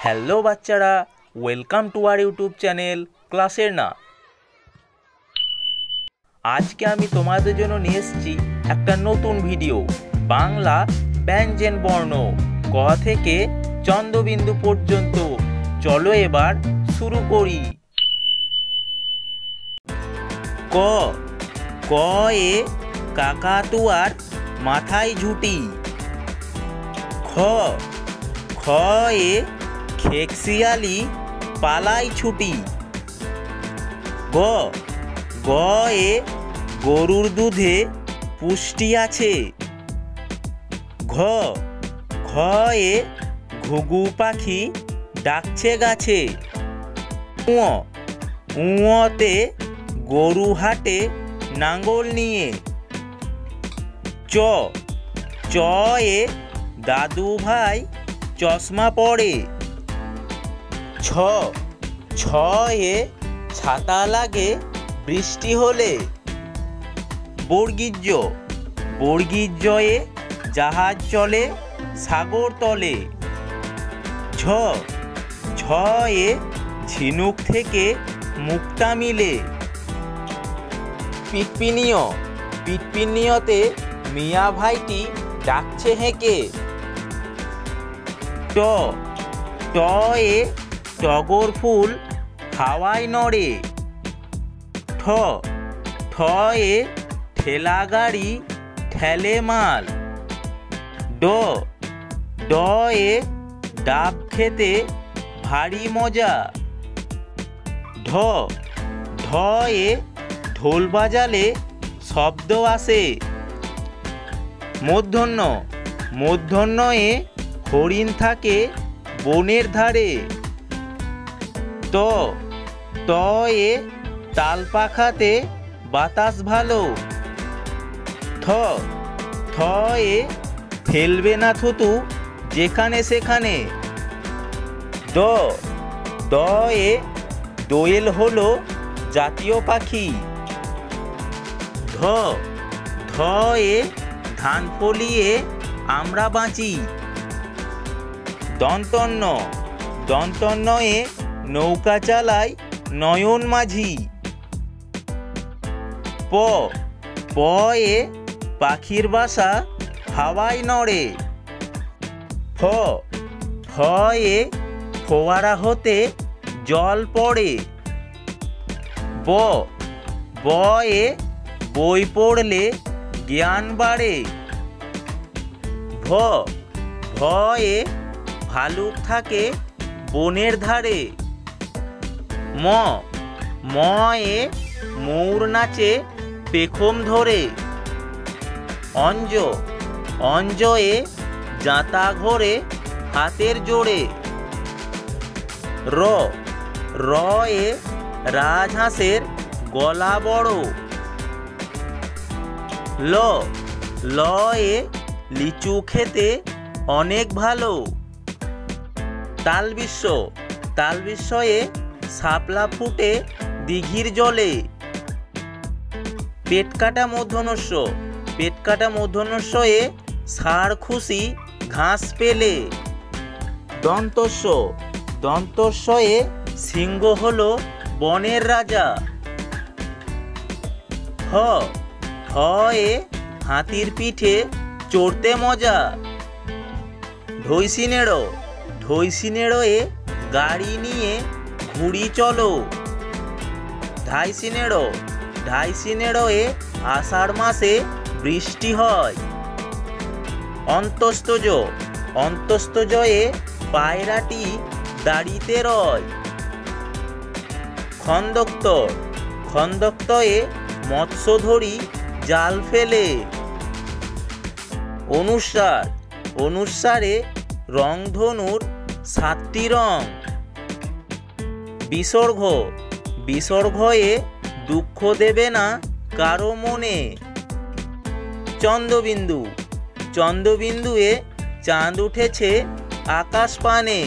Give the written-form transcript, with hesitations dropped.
Hello বাচ্চারা, welcome to our YouTube channel ক্লাসের না। আজকে আমি তোমাদের জন্য নিয়ে এসেছি একটা নতুন ভিডিও, বাংলা ব্যঞ্জন বর্ণ ক থেকে চন্দ্রবিন্দু পর্যন্ত। চলো এবার শুরু করি। ক ক এ কাকাতুয়ার মাথায় ঝুঁটি। খ খ এ খেকশিয়ালি পালাই ছুটি। গ গ এ গরুর দুধে পুষ্টি আছে। ঘ ঘ এ ঘুঘু পাখি ডাকছে গাছে। ঙ ঙতে গরু হাটে নাঙ্গল নিয়ে। চ চ এ দাদু ভাই চশমা পরে। ছ ছ এ ছাতা লাগে বৃষ্টি হলে। বর্গীজ বর্গীজ এ জাহাজ চলে সাগর তলে। ঝ ঝ এ ঝিনুক থেকে মুক্তা মিলে। পিটপিনিয় পিটপিনিয়তে মিয়া ভাইটি ডাকছে হেঁকে। ট ট এ টগর ফুল হাওয়ায় নড়ে। ঠ ঠ এ ঠেলা গাড়ি ঠেলে মাল। ড ড এ ডাব খেতে ভারী মজা। ঢ ঢ এ ঢোল বাজালে শব্দ আসে। মূর্ধন্য মূর্ধন্য এ হরিণ থাকে বনের ধারে। ত ত এ তাল পাখাতে বাতাস ভালো। থ থ এ ফেলবে না থুতু যেখানে সেখানে। দ দ এ দোয়েল হলো জাতীয় পাখি। ধ ধ এ ধান ফলিয়ে আমরা বাঁচি। দন্তন্য দন্তন্য এ নৌকা চালায় নয়ন মাঝি। প প এ পাখির বাসা হাওয়ায় নড়ে। ফ ফ এ ফোয়ারা হতে জল পড়ে। ব ব এ বই পড়লে জ্ঞান বাড়ে। ভ ভ এ ভালুক থাকে বনের ধারে। ম ম এ ময়ূর নাচে পেখম ধরে। অঞ্জ অঞ্জ এ জাঁতা ঘোরে হাতের জোড়ে। র র এ রাজহাঁসের গলা বড়। ল ল এ লিচু খেতে অনেক ভালো। তালবিশ্ব তালবিশ্ব এ শাপলা ফুটে দিঘির জলে। পেটকাটা মূর্ধন্যস্ব পেটকাটা মূর্ধন্যস্ব এ ষাঁড় খুশি ঘাস পেলে। দন্তস্ব দন্তস্ব এ সিংহ হলো বনের রাজা। হ হ এ হাতির পিঠে চড়তে মজা। ঢৈসিনেড়ো ঢৈসিনেড়ো এ গাড়ি নিয়ে ঘুড়ি চলো। ঢাইসিনেড়ো ঢাইসিনেড়ো এ আষাঢ় মাসে বৃষ্টি হয়। অন্তস্তজ অন্তস্তজ এ পায়রাটি দাড়িতে রয়। খন্দক্ত খন্দক্ত এ মৎস্য ধরি জাল ফেলে। অনুস্বার অনুস্বারে রংধনুর 7টি রং। বিসর্গ বিসর্গ এ দুঃখ দেবে না কারো মনে। চন্দ্রবিন্দু চন্দ্রবিন্দু এ চাঁদ উঠেছে আকাশ পানে।